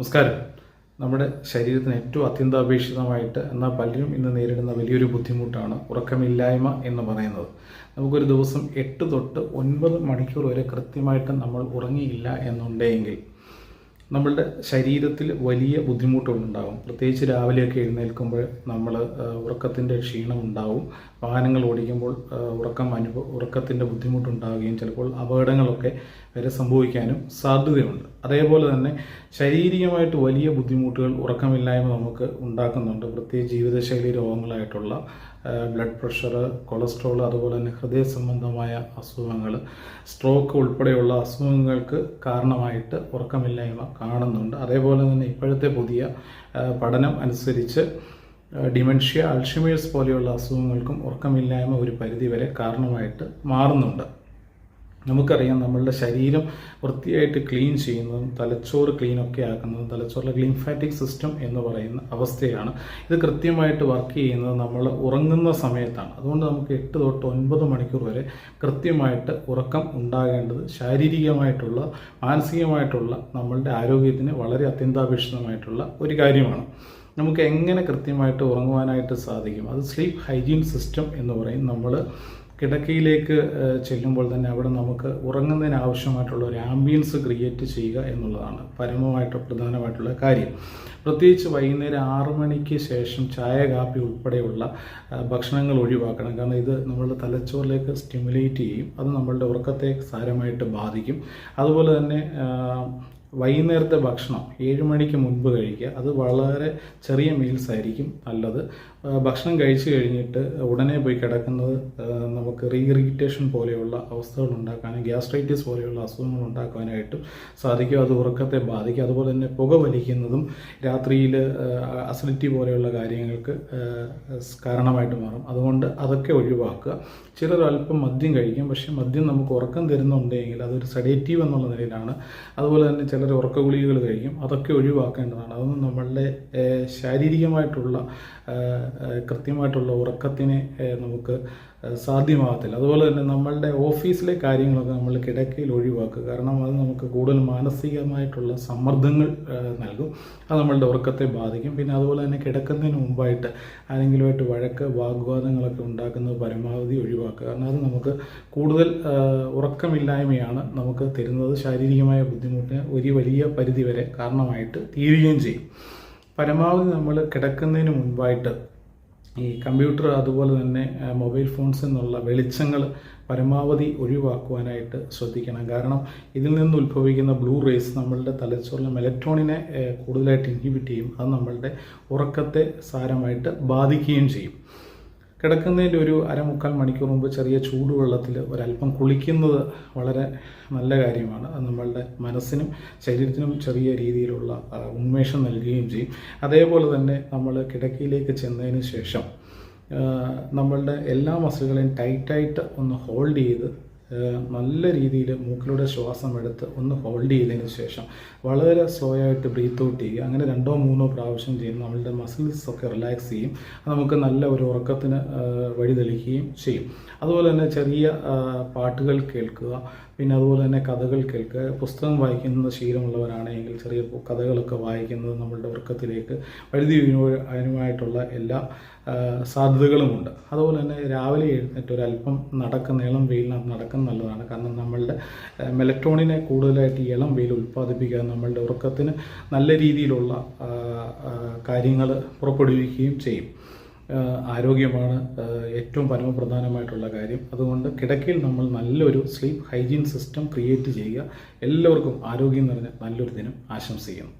നമസ്കാരം. നമ്മുടെ ശരീരത്തിന് ഏറ്റവും അത്യന്താപേക്ഷിതമായിട്ട് എന്നാൽ പലരും ഇന്ന് നേരിടുന്ന വലിയൊരു ബുദ്ധിമുട്ടാണ് ഉറക്കമില്ലായ്മ എന്ന് പറയുന്നത്. നമുക്കൊരു ദിവസം 8 തൊട്ട് 9 മണിക്കൂർ വരെ കൃത്യമായിട്ട് നമ്മൾ ഉറങ്ങിയില്ല എന്നുണ്ടെങ്കിൽ നമ്മളുടെ ശരീരത്തിൽ വലിയ ബുദ്ധിമുട്ടുകളുണ്ടാകും. പ്രത്യേകിച്ച് രാവിലെയൊക്കെ എഴുന്നേൽക്കുമ്പോൾ നമ്മൾ ഉറക്കത്തിൻ്റെ ക്ഷീണം ഉണ്ടാവും. വാഹനങ്ങൾ ഓടിക്കുമ്പോൾ ഉറക്കത്തിൻ്റെ ബുദ്ധിമുട്ടുണ്ടാവുകയും ചിലപ്പോൾ അപകടങ്ങളൊക്കെ വരെ സംഭവിക്കാനും സാധ്യതയുണ്ട്. അതേപോലെ തന്നെ ശാരീരികമായിട്ട് വലിയ ബുദ്ധിമുട്ടുകൾ ഉറക്കമില്ലായ്മ നമുക്ക് ഉണ്ടാക്കുന്നുണ്ട്. പ്രത്യേകിച്ച് ജീവിതശൈലി രോഗങ്ങളായിട്ടുള്ള ബ്ലഡ് പ്രഷർ, കൊളസ്ട്രോൾ, അതുപോലെ തന്നെ ഹൃദയ സംബന്ധമായ അസുഖങ്ങൾ, സ്ട്രോക്ക് ഉൾപ്പെടെയുള്ള അസുഖങ്ങൾക്ക് കാരണമായിട്ട് ഉറക്കമില്ലായ്മ കാണുന്നുണ്ട്. അതേപോലെ തന്നെ ഇപ്പോഴത്തെ പുതിയ പഠനം അനുസരിച്ച് ഡിമെൻഷ്യ, അൾഷിമേഴ്സ് പോലെയുള്ള അസുഖങ്ങൾക്കും ഉറക്കമില്ലായ്മ ഒരു പരിധിവരെ കാരണമായിട്ട് മാറുന്നുണ്ട്. നമുക്കറിയാം, നമ്മളുടെ ശരീരം വൃത്തിയായിട്ട് ക്ലീൻ ചെയ്യുന്നതും തലച്ചോറ് ക്ലീനൊക്കെ ആക്കുന്നതും തലച്ചോറിലെ ലിംഫാറ്റിക് സിസ്റ്റം എന്ന് പറയുന്ന അവസ്ഥയാണ്. ഇത് കൃത്യമായിട്ട് വർക്ക് ചെയ്യുന്നത് നമ്മൾ ഉറങ്ങുന്ന സമയത്താണ്. അതുകൊണ്ട് നമുക്ക് 8 തൊട്ട് 9 മണിക്കൂർ വരെ കൃത്യമായിട്ട് ഉറക്കം ഉണ്ടാകേണ്ടത് ശാരീരികമായിട്ടുള്ള മാനസികമായിട്ടുള്ള നമ്മളുടെ ആരോഗ്യത്തിന് വളരെ അത്യന്താപേക്ഷിതമായിട്ടുള്ള ഒരു കാര്യമാണ്. നമുക്ക് എങ്ങനെ കൃത്യമായിട്ട് ഉറങ്ങുവാനായിട്ട് സാധിക്കും? അത് സ്ലീപ്പ് ഹൈജീൻ സിസ്റ്റം എന്ന് പറയും. നമ്മൾ കിടക്കയിലേക്ക് ചെല്ലുമ്പോൾ തന്നെ അവിടെ നമുക്ക് ഉറങ്ങുന്നതിന് ആവശ്യമായിട്ടുള്ള ഒരു ആംബിയൻസ് ക്രിയേറ്റ് ചെയ്യുക എന്നുള്ളതാണ് പ്രധാനമായിട്ടുള്ള കാര്യം. പ്രത്യേകിച്ച് വൈകുന്നേരം 6 മണിക്ക് ശേഷം ചായ, കാപ്പി ഉൾപ്പെടെയുള്ള ഭക്ഷണങ്ങൾ ഒഴിവാക്കണം. കാരണം ഇത് നമ്മളുടെ തലച്ചോറിലേക്ക് സ്റ്റിമുലേറ്റ് ചെയ്യും. അത് നമ്മളുടെ ഉറക്കത്തെ സാരമായിട്ട് ബാധിക്കും. അതുപോലെ തന്നെ വൈകുന്നേരത്തെ ഭക്ഷണം 7 മണിക്ക് മുൻപ് കഴിക്കുക. അത് വളരെ ചെറിയ മീൽസ് ആയിരിക്കും നല്ലത്. ഭക്ഷണം കഴിച്ചു കഴിഞ്ഞിട്ട് ഉടനെ പോയി കിടക്കുന്നത് നമുക്ക് റീഇറിറ്റേഷൻ പോലെയുള്ള അവസ്ഥകൾ ഉണ്ടാക്കാനും ഗ്യാസ്ട്രൈറ്റിസ് പോലെയുള്ള അസുഖങ്ങൾ ഉണ്ടാക്കാനായിട്ടും സാധിക്കും. അത് ഉറക്കത്തെ ബാധിക്കും. അതുപോലെ തന്നെ പുക വലിക്കുന്നതും രാത്രിയിൽ അസിഡിറ്റി പോലെയുള്ള കാര്യങ്ങൾക്ക് കാരണമായിട്ട് മാറും. അതുകൊണ്ട് അതൊക്കെ ഒഴിവാക്കുക. ചിലർ അല്പം മദ്യം കഴിക്കും. പക്ഷേ മദ്യം നമുക്ക് ഉറക്കം തരുന്നുണ്ടെങ്കിൽ അതൊരു സെഡേറ്റീവ് എന്നുള്ള നിലയിലാണ്. അതുപോലെ തന്നെ ചിലർ ഉറക്ക ഗുളികകൾ കഴിക്കും. അതൊക്കെ ഒഴിവാക്കേണ്ടതാണ്. അതൊന്നും നമ്മളുടെ ശാരീരികമായിട്ടുള്ള കൃത്യമായിട്ടുള്ള ഉറക്കത്തിനെ നമുക്ക് സാധ്യമാകത്തില്ല. അതുപോലെ തന്നെ നമ്മളുടെ ഓഫീസിലെ കാര്യങ്ങളൊക്കെ നമ്മൾ കിടക്കയിൽ ഒഴിവാക്കുക. കാരണം അത് നമുക്ക് കൂടുതൽ മാനസികമായിട്ടുള്ള സമ്മർദ്ദങ്ങൾ നൽകും. അത് നമ്മളുടെ ഉറക്കത്തെ ബാധിക്കും. പിന്നെ അതുപോലെ തന്നെ കിടക്കുന്നതിന് മുമ്പായിട്ട് ആരെങ്കിലുമായിട്ട് വാഗ്വാദങ്ങളൊക്കെ ഉണ്ടാക്കുന്നത് പരമാവധി ഒഴിവാക്കുക. കാരണം അത് നമുക്ക് കൂടുതൽ ഉറക്കമില്ലായ്മയാണ് നമുക്ക് തരുന്നത്. ശാരീരികമായ ബുദ്ധിമുട്ടിന് ഒരു വലിയ പരിധിവരെ കാരണമായിട്ട് തീരുകയും ചെയ്യും. പരമാവധി നമ്മൾ കിടക്കുന്നതിന് മുൻപായിട്ട് ഈ കമ്പ്യൂട്ടർ, അതുപോലെ തന്നെ മൊബൈൽ ഫോൺസിൽ നിന്നുള്ള വെളിച്ചങ്ങൾ പരമാവധി ഒഴിവാക്കുവാനായിട്ട് ശ്രദ്ധിക്കണം. കാരണം ഇതിൽ നിന്ന് ഉത്ഭവിക്കുന്ന ബ്ലൂ റേസ് നമ്മളുടെ തലച്ചോറിലെ മെലറ്റോണിനെ കൂടുതലായിട്ട് ഇൻഹിബിറ്റ് ചെയ്യും. അത് നമ്മളുടെ ഉറക്കത്തെ സാരമായിട്ട് ബാധിക്കുകയും ചെയ്യും. കിടക്കുന്നതിൻ്റെ ഒരു 1/4 മണിക്കൂർ മുമ്പ് ചെറിയ ചൂടുവെള്ളത്തിൽ ഒരല്പം കുളിക്കുന്നത് വളരെ നല്ല കാര്യമാണ്. അത് നമ്മളുടെ മനസ്സിനും ശരീരത്തിനും ചെറിയ രീതിയിലുള്ള ഉന്മേഷം നൽകുകയും ചെയ്യും. അതേപോലെ തന്നെ നമ്മൾ കിടക്കയിലേക്ക് ചെന്നതിന് ശേഷം നമ്മളുടെ എല്ലാ മസിലുകളെയും ടൈറ്റായിട്ട് ഒന്ന് ഹോൾഡ് ചെയ്ത് നല്ല രീതിയിൽ മൂക്കിലൂടെ ശ്വാസം എടുത്ത് ഒന്ന് ഹോൾഡ് ചെയ്തതിന് ശേഷം വളരെ സ്ലോ ആയിട്ട് ബ്രീത്ത് ഔട്ട് ചെയ്യുക. അങ്ങനെ 2-3 പ്രാവശ്യം ചെയ്യുമ്പോൾ നമ്മളുടെ മസിൽസ് ഒക്കെ റിലാക്സ് ചെയ്യും. അത് നമുക്ക് നല്ല ഒരു ഉറക്കത്തിന് വഴിതെളിക്കുകയും ചെയ്യും. അതുപോലെ തന്നെ ചെറിയ പാട്ടുകൾ കേൾക്കുക. പിന്നെ അതുപോലെ തന്നെ കഥകൾ കേൾക്കുക. പുസ്തകം വായിക്കുന്ന ശീലമുള്ളവരാണെങ്കിൽ ചെറിയ കഥകളൊക്കെ വായിക്കുന്നത് നമ്മളുടെ ഉറക്കത്തിലേക്ക് വഴുതി വീഴുവാനുമായിട്ടുള്ള എല്ലാ സാധ്യതകളുമുണ്ട്. അതുപോലെ തന്നെ രാവിലെ എഴുന്നേറ്റ് ഒരല്പം ഇളം വെയിലിനകത്ത് നടക്കുന്നത് നല്ലതാണ്. കാരണം നമ്മളുടെ മെലറ്റോണിനെ കൂടുതലായിട്ട് ഇളം വെയിൽ ഉൽപ്പാദിപ്പിക്കുക നമ്മളുടെ ഉറക്കത്തിന് നല്ല രീതിയിലുള്ള കാര്യങ്ങൾ പുറപ്പെടുവിക്കുകയും ചെയ്യും. ആരോഗ്യമാണ് ഏറ്റവും പരമപ്രധാനമായിട്ടുള്ള കാര്യം. അതുകൊണ്ട് കിടക്കയിൽ നമ്മൾ നല്ലൊരു സ്ലീപ്പ് ഹൈജീൻ സിസ്റ്റം ക്രിയേറ്റ് ചെയ്യുക. എല്ലാവർക്കും ആരോഗ്യം നിറഞ്ഞ നല്ലൊരു ദിനം ആശംസിക്കുന്നു.